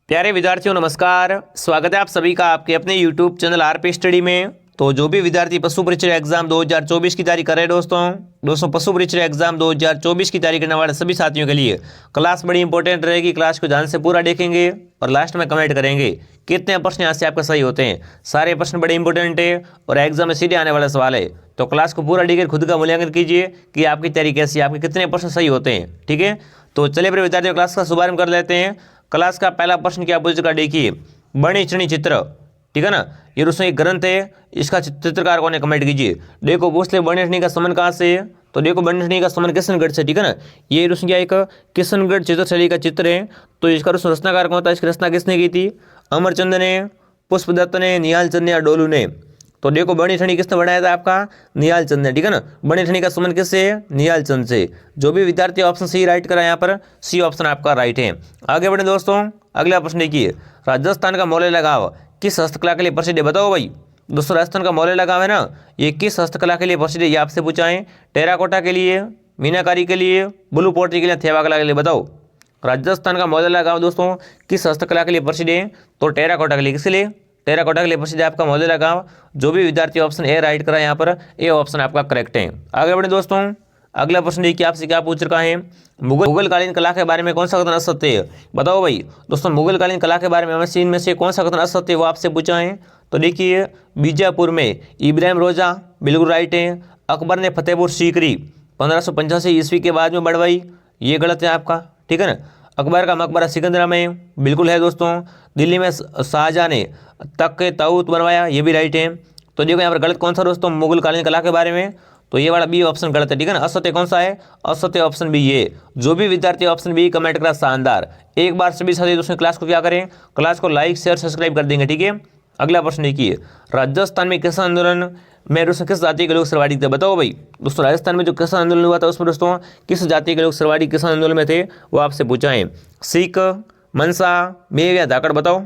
प्यारे विद्यार्थियों नमस्कार। स्वागत है आप सभी का आपके अपने यूट्यूब चैनल आरपी स्टडी में। तो जो भी विद्यार्थी पशु परीक्षा एग्जाम 2024 की तैयारी कर रहे हैं दोस्तों पशु परीक्षा एग्जाम 2024 की तैयारी करने वाले सभी साथियों के लिए क्लास बड़ी इंपॉर्टेंट रहेगी। क्लास को ध्यान से पूरा देखेंगे और लास्ट में कमेंट करेंगे कितने प्रश्न यहाँ से आपके सही होते हैं। सारे प्रश्न बड़े इंपॉर्टेंट है और एग्जाम में सीधे आने वाला सवाल है। तो क्लास को पूरा देखकर खुद का मूल्यांकन कीजिए कि आपकी तैयारी कैसी है, आपके कितने प्रश्न सही होते हैं। ठीक है, तो चलिए फिर विद्यार्थियों क्लास का शुभारंभ कर लेते हैं। क्लास का पहला प्रश्न क्या पूछ चुका देखिए, वर्णी श्रेणी चित्र। ठीक है ना, ये दोस्तों एक ग्रंथ है, इसका चित्रकार कौन है कमेंट कीजिए। देखो पूछ ले वर्णी श्रेणी का संबंध कहाँ से है, तो देखो वर्णी श्रेणी का संबंध किशनगढ़ से। ठीक है ना, ये दोस्तों क्या एक किशनगढ़ चित्रशैली का चित्र है। तो इसका दोस्तों रचनाकार कौन था, इसकी रचना किसने की थी, अमरचंद ने, पुष्पदत्त ने, निहाल चंद ने या डोलू ने। तो देखो वर्णी श्रेणी किसने बनाया था, आपका निहाल चंद ने। ठीक है ना, वर्णी श्रेणी का संबंध किससे है, निहाल चंद से। जो भी विद्यार्थी ऑप्शन सी राइट करा यहाँ पर, सी ऑप्शन आपका राइट है। आगे बढ़े दोस्तों, अगला प्रश्न देखिए, राजस्थान का मौलिक गांव किस हस्तकला के लिए प्रसिद्ध है, बताओ भाई। दोस्तों राजस्थान का मौलिक गांव है ना, ये किस हस्तकला के लिए प्रसिद्ध है, ये आपसे पूछा है। टेराकोटा के लिए, मीनाकारी के लिए, ब्लू पोट्री के लिए, थेवा कला के लिए, बताओ। राजस्थान का मौलिक गांव दोस्तों किस हस्तकला के लिए प्रसिद्ध है, तो टेराकोटा के लिए। किसके लिए, टेराकोटा के लिए प्रसिद्ध है आपका मौलिक गांव। जो भी विद्यार्थी ऑप्शन ए राइट करा यहाँ पर, ए ऑप्शन आपका करेक्ट है। आगे बढ़े दोस्तों, अगला प्रश्न देखिए आपसे क्या पूछ रखा है, मुगलकालीन कला के बारे में कौन सा कथन असत्य है, बताओ भाई। दोस्तों मुगलकालीन कला के बारे में हमें इनमें से कौन सा कथन असत्य है वो आपसे पूछा है। तो देखिए बीजापुर में इब्राहिम रोजा, बिल्कुल राइट है। अकबर ने फतेहपुर सीकरी 1585 ईस्वी के बाद में बढ़वाई, ये गलत है आपका। ठीक है ना, अकबर का मकबरा सिकंदरा में, बिल्कुल है दोस्तों। दिल्ली में शाहजहां ने तख्त ताऊत बनवाया, ये भी राइट है। तो देखो यहाँ पर गलत कौन सा दोस्तों, मुगलकालीन कला के बारे में, तो ये वाला बी ऑप्शन गलत है। ठीक है ना, असत्य कौन सा है, असत्य ऑप्शन बी है। जो भी विद्यार्थी ऑप्शन बी कमेंट करा शानदार। एक बार सभी साथी दोस्तों क्लास को क्या करें, क्लास को लाइक शेयर सब्सक्राइब कर देंगे। ठीक है, अगला प्रश्न देखिए, राजस्थान में किसान आंदोलन में दोस्तों किस जाति के लोग सर्वाधिक थे, बताओ भाई। दोस्तों राजस्थान में जो किसान आंदोलन हुआ था उसमें दोस्तों किस जाति के लोग सर्वाधिक किसान आंदोलन में थे, वो आपसे पूछा है। सिख, मनसा, मेव या धाकड़, बताओ।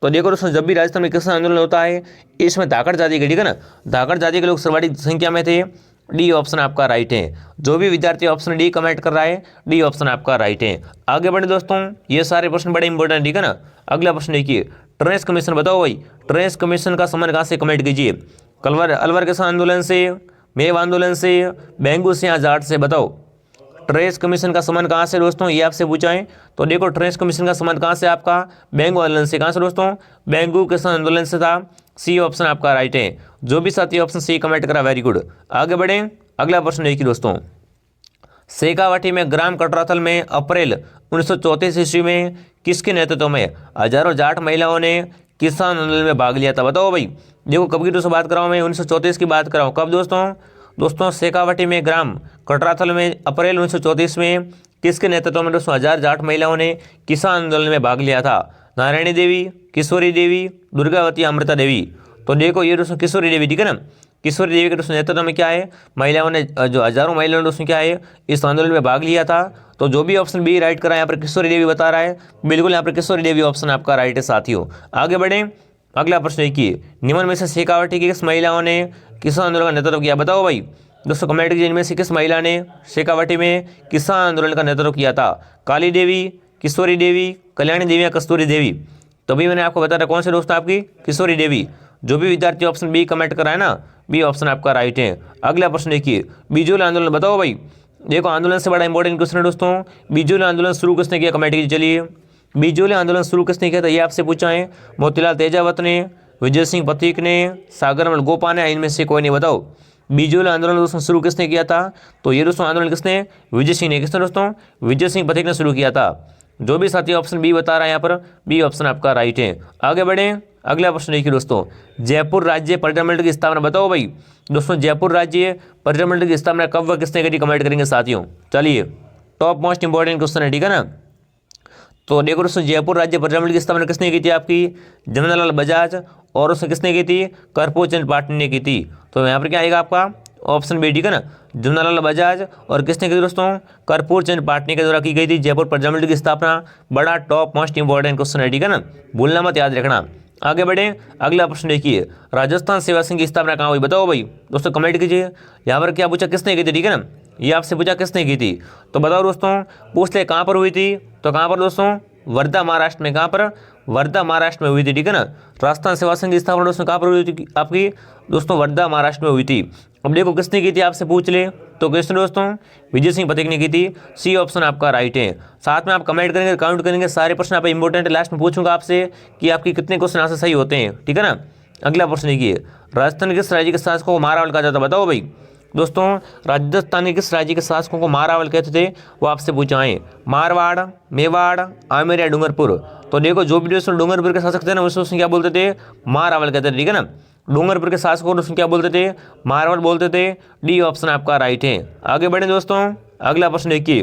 तो देखो दोस्तों जब भी राजस्थान में किसान आंदोलन होता है इसमें धाकड़ जाति के, ठीक है ना, धाकड़ जाति के लोग सर्वाधिक संख्या में थे। डी ऑप्शन आपका राइट है। जो भी विद्यार्थी ऑप्शन डी कमेंट कर रहा है, डी ऑप्शन आपका राइट है। आगे बढ़े दोस्तों, ये सारे प्रश्न बड़े इंपॉर्टेंट, ठीक है ना। अगला प्रश्न देखिए, ट्रेस कमीशन, बताओ भाई। ट्रेस कमीशन का संबंध कहाँ से कमेंट कीजिए, अलवर किसान आंदोलन से, मेव आंदोलन से, बेंगू से या जाट से, बताओ। ट्रेस कमीशन का संबंध कहाँ से दोस्तों, ये आपसे पूछा है। तो देखो ट्रेस कमीशन का संबंध कहाँ से, आपका बेंगू आंदोलन से। कहाँ से दोस्तों, बेंगू किसान आंदोलन से था। सी ऑप्शन आपका राइट है। जो भी साथी ऑप्शन सी कमेंट करा वेरी गुड। आगे बढ़े, अगला प्रश्न देखिए दोस्तों, शेखावाटी में ग्राम कटराथल में अप्रैल 1934 ईस्वी में किसके नेतृत्व में हजारों जाट महिलाओं ने किसान आंदोलन में भाग लिया था, बताओ भाई। देखो कब की दोस्तों बात कराऊँ मैं, 1934 की बात कराऊँ, कब दोस्तों शेखावाटी में ग्राम कटराथल में अप्रैल 1934 में किसके नेतृत्व में दोस्तों 1000 जाट महिलाओं ने किसान आंदोलन में भाग लिया था। नारायणी देवी, किशोरी देवी, दुर्गावती, अमृता देवी। तो देखो ये दोस्तों किशोरी देवी, ठीक है ना, किशोरी देवी के दोस्तों नेतृत्व में क्या है, महिलाओं ने, जो हजारों महिलाओं ने दोस्तों क्या है इस आंदोलन में भाग लिया था। तो जो भी ऑप्शन बी राइट करा यहाँ पर किशोरी देवी बता रहा है, बिल्कुल यहाँ पर किशोरी देवी ऑप्शन आपका राइट है साथियों। आगे बढ़े, अगला प्रश्न देखिए, निम्न में से शेखावाटी की किस महिलाओं ने किसान आंदोलन का नेतृत्व किया, बताओ भाई। दोस्तों कमेंट कीजिए, इनमें से किस महिला ने शेखावाटी में किसान आंदोलन का नेतृत्व किया था। काली देवी, किशोरी देवी, कल्याणी देवी या कस्तूरी देवी। तो भी मैंने आपको बताया कौन से दोस्त आपकी किशोरी देवी। जो भी विद्यार्थी ऑप्शन बी कमेंट करा है ना, बी ऑप्शन आपका राइट है। अगला प्रश्न देखिए, बिजोल आंदोलन, बताओ भाई। देखो आंदोलन से बड़ा इंपॉर्टेंट क्वेश्चन है दोस्तों, बिजोल आंदोलन शुरू किसने किया, कमेंट कीजिए। चलिए बिजोल आंदोलन शुरू किसने किया था, ये आपसे पूछा है। मोतीलाल तेजावत ने, विजय सिंह पथिक ने, सागरमल गोपा ने, इनमें से कोई नहीं, बताओ। बिजोल आंदोलन दोस्तों शुरू किसने किया था, तो ये दोस्तों आंदोलन किसने, विजय सिंह ने। किसने दोस्तों, विजय सिंह पथिक ने शुरू किया था। जो भी साथी ऑप्शन बी बता रहा है यहाँ पर, बी ऑप्शन आपका राइट है। आगे बढ़े, अगला प्रश्न देखिए दोस्तों, जयपुर राज्य पर्यटन मंडल की स्थापना, बताओ भाई। दोस्तों जयपुर राज्य पर्यटन मंडल की स्थापना कब व किसने करी, कमेंट करेंगे साथियों। चलिए टॉप मोस्ट इंपॉर्टेंट क्वेश्चन है, ठीक है ना। तो देखो दोस्तों जयपुर राज्य पर्यटन मंडल की स्थापना किसने की थी, आपकी जमनालाल बजाज, और उसने किसने की थी, कर्पूर चंद पाटनी ने की थी। तो यहाँ पर क्या आएगा आपका ऑप्शन बी, ठीक है ना, जमनालाल बजाज और किसने की थी दोस्तों, कर्पूर चंद पाटनी के द्वारा की गई थी जयपुर पर्यटन मंडल की स्थापना। बड़ा टॉप मोस्ट इंपॉर्टेंट क्वेश्चन है, ठीक है ना, भूलना मत, याद रखना। आगे बढ़े, अगला प्रश्न देखिए, राजस्थान सेवा संघ की स्थापना कहाँ हुई, बताओ भाई। दोस्तों कमेंट कीजिए, यहाँ पर क्या पूछा, किसने की थी, ठीक है ना, ये आपसे पूछा किसने की थी। तो बताओ दोस्तों, पूछ ले कहाँ पर हुई थी, तो कहाँ पर दोस्तों, वर्धा महाराष्ट्र में, कहाँ पर, वर्धा महाराष्ट्र में हुई थी, ठीक है ना। राजस्थान सेवा संघ की स्थापना दोस्तों कहाँ पर हुई थी आपकी, दोस्तों वर्धा महाराष्ट्र में हुई थी। अब देखो किसने की थी, आपसे पूछ ले तो किसने दोस्तों, विजय सिंह पथिक ने की थी। सी ऑप्शन आपका राइट है। साथ में आप कमेंट करेंगे, काउंट करेंगे, सारे प्रश्न आप इंपॉर्टेंट, लास्ट में पूछूंगा आपसे कि आपके कितने क्वेश्चन आंसर सही होते हैं, ठीक है ना। अगला प्रश्न देखिए, राजस्थान के किस राज्य के शासकों को मारावल कहा जाता है, बताओ भाई। दोस्तों राजस्थान के किस राज्य के शासकों को मारावल कहते थे, वो आपसे पूछा है। मारवाड़, मेवाड़, आमेर या डूंगरपुर। तो देखो जो भी दोस्तों डूंगरपुर के शासक थे ना, उसमें क्या बोलते थे, मारावल कहते थे, ठीक है ना। डूंगरपुर के शासकों को क्या बोलते थे, मारवाड़ बोलते थे। डी ऑप्शन आपका राइट है। आगे बढ़े दोस्तों, अगला प्रश्न देखिए,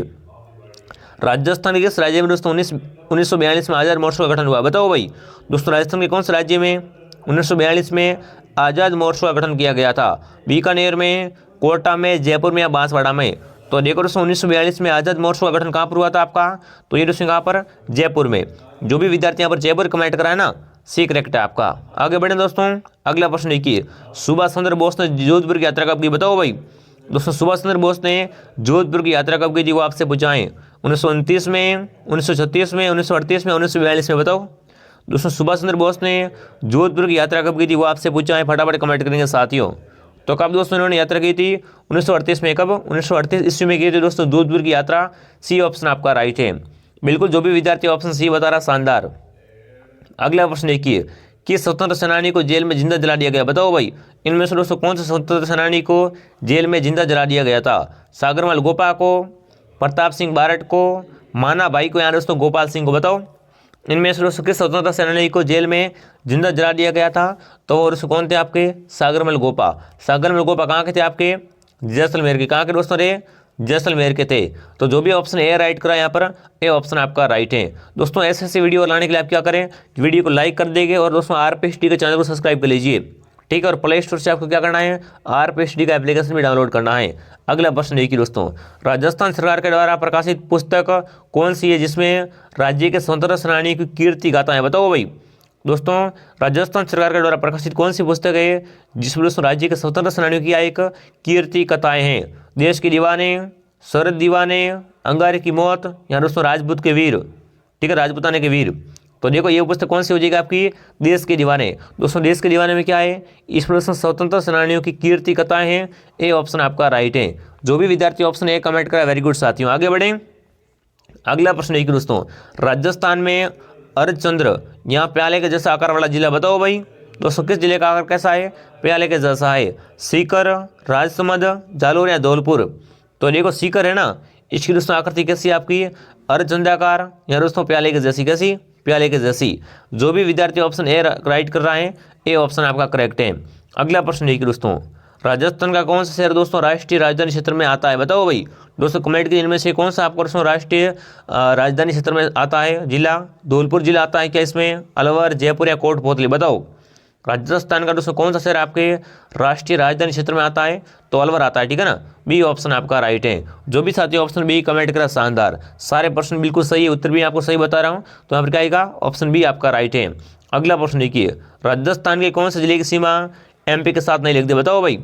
राजस्थान के किस राज्य में दोस्तों 1942 में आज़ाद महोत्सव का गठन हुआ, बताओ भाई। दोस्तों राजस्थान के कौन से राज्य में 1942 में आज़ाद महोत्सव का गठन किया गया था, बीकानेर में, कोटा में, जयपुर में या बांसवाड़ा में। तो देखो दोस्तों 1942 में आज़ाद महोत्सव का गठन कहाँ पर हुआ था आपका, तो ये दोस्तों कहाँ पर, जयपुर में। जो भी विद्यार्थी यहाँ पर जयपुर कमेंट कराए ना, सी करेक्ट है आपका। आगे बढ़े दोस्तों, अगला प्रश्न देखिए, सुभाष चंद्र बोस ने जोधपुर की यात्रा कब की, बताओ भाई। दोस्तों सुभाष चंद्र बोस ने जोधपुर की यात्रा कब की थी, वो आपसे पूछाएं। 1929 में, 1936 में, 1938 में, 1942 में, बताओ। दोस्तों सुभाष चंद्र बोस ने जोधपुर की यात्रा कब की थी, वो आपसे पूछा है, फटाफट कमेंट करेंगे साथियों। तो कब दोस्तों इन्होंने यात्रा की थी, 1938 में। कब, 1938 ईस्वी में की थी दोस्तों जोधपुर की यात्रा। सी ऑप्शन आपका राइट है। बिल्कुल जो भी विद्यार्थी ऑप्शन सी बता रहा, शानदार। अगला प्रश्न देखिए, किस स्वतंत्र सेनानी को जेल में जिंदा जला दिया गया, बताओ भाई। इनमें से दोस्तों कौन से स्वतंत्र सेनानी को जेल में जिंदा जला दिया गया था, सागरमल गोपा को, प्रताप सिंह बारट को, माना भाई को, या दोस्तों गोपाल सिंह को, बताओ। इनमें से दोस्तों किस स्वतंत्रता सेनानी को जेल में जिंदा जला दिया गया था, तो वो दोस्तों कौन थे आपके, सागरमल गोपा। सागरमल गोपा कहाँ के थे आपके, जैसलमेर के। कहाँ के दोस्तों रे, जैसलमेर के थे। तो जो भी ऑप्शन ए राइट करा यहाँ पर, ए ऑप्शन आपका राइट है। दोस्तों ऐसे वीडियो लाने के लिए आप क्या करें, वीडियो को लाइक कर देंगे और दोस्तों आरपीएसटी के चैनल को सब्सक्राइब कर लीजिए, ठीक है। और प्ले स्टोर से आपको क्या करना है, आरपीएसटी का एप्लीकेशन भी डाउनलोड करना है। अगला प्रश्न देखिए दोस्तों, राजस्थान सरकार के द्वारा प्रकाशित पुस्तक कौन सी है जिसमें राज्य के स्वतंत्रता सेनानी की कीर्ति गाथा है, बताओ भाई। दोस्तों राजस्थान सरकार के द्वारा प्रकाशित कौन सी पुस्तक है जिसमें दोस्तों राज्य के स्वतंत्रता सेनानियों की एक कीर्ति कथाएं हैं, देश के दीवाने, शरद दीवाने, अंगारे की मौत, या दोस्तों राजपूत के वीर, ठीक है, राजपूताने के वीर। तो देखो ये पुस्तक कौन सी हो जाएगी आपकी, देश के दीवाने। दोस्तों देश के दीवाने में क्या है, इसमें दोस्तों स्वतंत्रता सेनानियों की कीर्ति कथाएं हैं, ए ऑप्शन आपका राइट है। जो भी विद्यार्थी ऑप्शन ए कमेंट करा, वेरी गुड साथियों। आगे बढ़े, अगला प्रश्न देखिए दोस्तों, राजस्थान में अर्धचंद्र यहाँ प्याले के जैसा आकार वाला जिला, बताओ भाई। दोस्तों किस जिले का आकार कैसा है, प्याले के जैसा है, सीकर, राजसमंद, जालोर या धौलपुर। तो देखो सीकर है ना, इसकी दोस्तों आकृति कैसी है आपकी, अर्धचंद्राकार, या दोस्तों प्याले के जैसी, कैसी, प्याले के जैसी। जो भी विद्यार्थी ऑप्शन ए राइट कर रहा है, ए ऑप्शन आपका करेक्ट है। अगला प्रश्न देखिए दोस्तों, राजस्थान का कौन सा शहर दोस्तों राष्ट्रीय राजधानी क्षेत्र में आता है, बताओ भाई। दोस्तों कमेंट की इनमें से कौन सा आपको दोस्तों राष्ट्रीय राजधानी क्षेत्र में आता है, जिला, धौलपुर जिला आता है क्या इसमें, अलवर, जयपुर या कोटपुतली, बताओ। राजस्थान का दोस्तों कौन सा शहर आपके राष्ट्रीय राजधानी क्षेत्र में आता है, तो अलवर आता है, ठीक है ना। बी ऑप्शन आपका राइट है। जो भी साथी ऑप्शन बी कमेंट करा, शानदार, सारे प्रश्न बिल्कुल सही है, उत्तर भी आपको सही बता रहा हूँ। तो यहाँ पर क्या आएगा, ऑप्शन बी आपका राइट है। अगला प्रश्न देखिए, राजस्थान के कौन से जिले की सीमा एमपी के साथ नहीं लगती, बताओ भाई।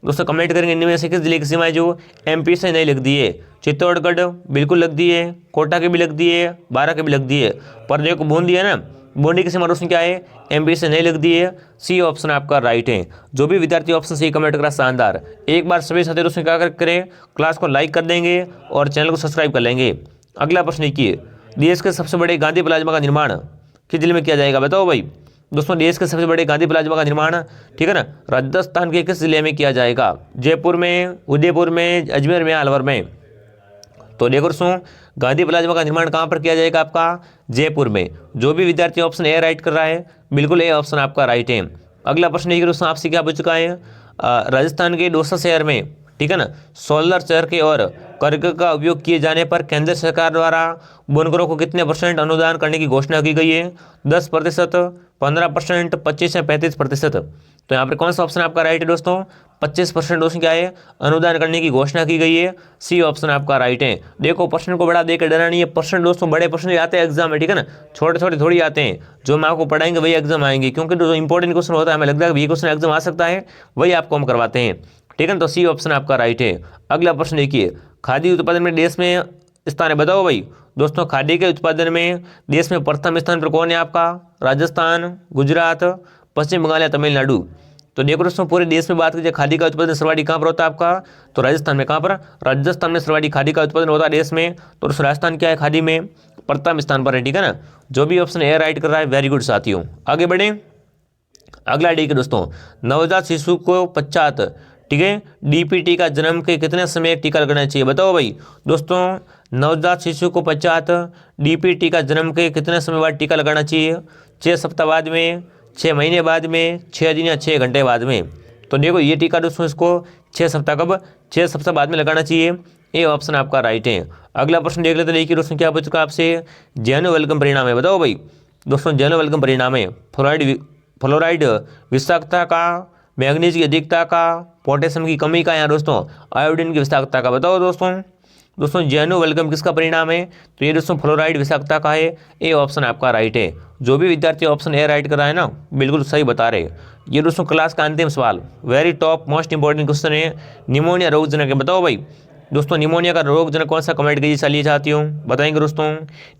दोस्तों कमेंट करेंगे इनमें से किस जिले की सीमा है जो एमपी से नहीं लगती है। चित्तौड़गढ़ बिल्कुल लगती है, कोटा की भी लगती है, बारां की भी लगती है, पर देखो बूंदी है ना, बूंदी की सीमा दोस्तों क्या है, एमपी से नहीं लगती है। सी ऑप्शन आपका राइट है। जो भी विद्यार्थी ऑप्शन सी कमेंट करा, शानदार। एक बार सभी साथी दोस्तों क्या करें, क्लास को लाइक कर देंगे और चैनल को सब्सक्राइब कर लेंगे। अगला प्रश्न देखिए, देश के सबसे बड़े गांधी प्लाज्मा का निर्माण किस जिले में किया जाएगा, बताओ भाई। दोस्तों देश के सबसे बड़े गांधी प्लाज्मा का निर्माण, ठीक है ना, राजस्थान के किस जिले में किया जाएगा, जयपुर में, उदयपुर में, अजमेर में, अलवर में। तो देखो दोस्तों गांधी प्लाज्मा का निर्माण कहाँ पर किया जाएगा आपका, जयपुर में। जो भी विद्यार्थी ऑप्शन ए राइट कर रहा है, बिल्कुल ए ऑप्शन आपका राइट है। अगला प्रश्न देखिए दोस्तों, आपसे क्या पूछ चुका है, राजस्थान के दौसा शहर में, ठीक है ना, सोलर चरखे और करघे का उपयोग किए जाने पर केंद्र सरकार द्वारा बुनकरों को कितने % अनुदान करने की घोषणा की गई है, 10%, 15%, 25 या 35%। तो यहाँ पर कौन सा ऑप्शन आपका राइट है दोस्तों, 25% दोस्तों क्या है, अनुदान करने की घोषणा की गई है। सी ऑप्शन आपका राइट है। देखो प्रश्न को बड़ा देकर डरा नहीं है, प्रश्न दोस्तों बड़े प्रश्न आते हैं एग्जाम में, ठीक है ना, छोटे छोटे थोड़ी आते हैं। जो हम आपको पढ़ाएंगे वही एग्जाम आएंगे, क्योंकि जो इंपॉर्टेंट क्वेश्चन होता है हमें लगता है कि ये क्वेश्चन एग्जाम आ सकता है, वही आपको हम करवाते हैं, ठीक है ना। तो सी ऑप्शन आपका राइट है। अगला प्रश्न देखिए, खादी उत्पादन में देश में स्थान है, बताओ भाई। दोस्तों खादी के उत्पादन में देश में प्रथम स्थान पर कौन है आपका? राजस्थान, गुजरात, पश्चिम बंगाल या तमिलनाडु। तो देखो दोस्तों पूरे देश में बात कीजिए खादी का उत्पादन सर्वाधिक कहाँ पर होता है आपका? तो राजस्थान में। कहाँ पर? राजस्थान में सर्वाधिक खादी का उत्पादन होता है देश में। तो दोस्तों राजस्थान क्या है खादी में? प्रथम स्थान पर है, ठीक है ना। जो भी ऑप्शन ए राइट कर रहा है वेरी गुड साथियों। आगे बढ़े, अगला डी के दोस्तों, नवजात शिशु को पश्चात, ठीक है, डीपीटी का जन्म के कितने समय टीका लगाना चाहिए? बताओ भाई। दोस्तों नवजात शिशु को पश्चात डीपीटी का जन्म के कितने समय बाद टीका लगाना चाहिए? 6 सप्ताह बाद में, 6 महीने बाद में, 6 दिन या 6 घंटे बाद में। तो देखो ये टीका दोस्तों इसको 6 सप्ताह कब? 6 सप्ताह बाद में लगाना चाहिए। ये ऑप्शन आपका राइट है। अगला प्रश्न देख लेते हैं। देखिए दोस्तों क्या पूछ चुका आपसे, जैनोवेल्गम परिणाम है। बताओ भाई। दोस्तों जैनोवेल्गम परिणाम है फ्लोराइड विषाक्तता का, मैग्नीज की अधिकता का, पोटेशियम की कमी का या दोस्तों आयोडीन की विषाक्तता का। बताओ दोस्तों जैनोवेल्गम किसका परिणाम है? तो ये दोस्तों फ्लोराइड विषाक्तता का है। ये ऑप्शन आपका राइट है। जो भी विद्यार्थी ऑप्शन ए राइट कर रहा है ना बिल्कुल सही बता रहे। ये दोस्तों क्लास का अंतिम सवाल, very top most important question है, निमोनिया रोगजनक है। बताओ भाई दोस्तों निमोनिया का रोगजनक कौन सा? कमेंट कीजिए चलिए साथियों, बताएंगे दोस्तों।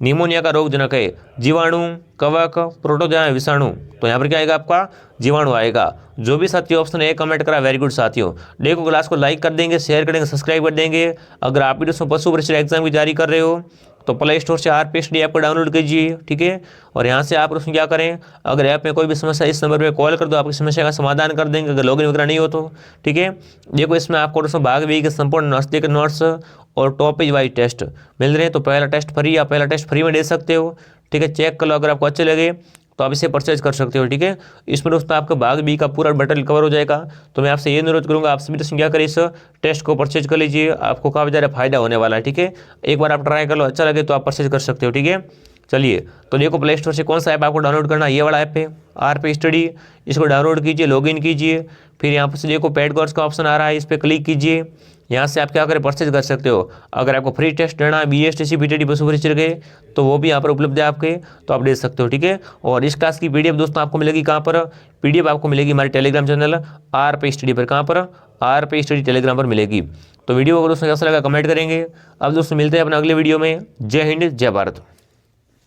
निमोनिया का रोगजनक है जीवाणु, कवक, प्रोटोजोआ, विषाणु। तो यहाँ पर क्या आएगा आपका? जीवाणु आएगा। जो भी साथी ऑप्शन ए कमेंट करा वेरी गुड साथियों। देखो क्लास को लाइक कर देंगे, शेयर करेंगे, सब्सक्राइब कर देंगे। अगर आप भी दोस्तों पशु परीक्षा एग्जाम की तैयारी कर रहे हो तो प्ले स्टोर से RPSD ऐप को डाउनलोड कीजिए, ठीक है। और यहाँ से आप उसमें क्या करें, अगर ऐप में कोई भी समस्या इस नंबर पे कॉल कर दो, आपकी समस्या का समाधान कर देंगे अगर लॉगिन वगैरह नहीं हो तो, ठीक है। देखो इसमें आपको दोस्तों भाग बी के संपूर्ण नस्ते के नोट्स और टॉपिक वाइज टेस्ट मिल रहे हैं। तो पहला टेस्ट फ्री, आप पहला टेस्ट फ्री में दे सकते हो, ठीक है। चेक कर लो, अगर आपको अच्छे लगे तो आप इसे परचेज कर सकते हो, ठीक है। इसमें दोस्तों आपका भाग बी का पूरा बटन कवर हो जाएगा। तो मैं आपसे ये अनुरोध करूंगा, आप सभी दोस्तों क्या करें, इस टेस्ट को परचेज कर लीजिए, आपको काफ़ी ज़्यादा फायदा होने वाला है, ठीक है। एक बार आप ट्राई कर लो, अच्छा लगे तो आप परचेज कर सकते हो, ठीक है। चलिए तो देखो प्ले स्टोर से कौन सा ऐप आपको डाउनलोड करना है, ये वाला ऐप है RPStudy। इसको डाउनलोड कीजिए, लॉगिन कीजिए, फिर यहाँ पर से देखो पेड कोर्स का ऑप्शन आ रहा है, इस पर क्लिक कीजिए। यहाँ से आप क्या करें, परचेज कर सकते हो। अगर आपको फ्री टेस्ट लेना है BSTC BTD पशु परीक्षा के तो वो भी यहाँ पर उपलब्ध है आपके, तो आप दे सकते हो, ठीक है। और इस क्लास की PDF दोस्तों आपको मिलेगी कहाँ पर? PDF आपको मिलेगी हमारे टेलीग्राम चैनल RPStudy पर। कहाँ पर? RPStudy टेलीग्राम पर मिलेगी। तो वीडियो को दोस्तों कैसा लगा कमेंट करेंगे। अब दोस्तों मिलते हैं अपने अगले वीडियो में। जय हिंद, जय भारत।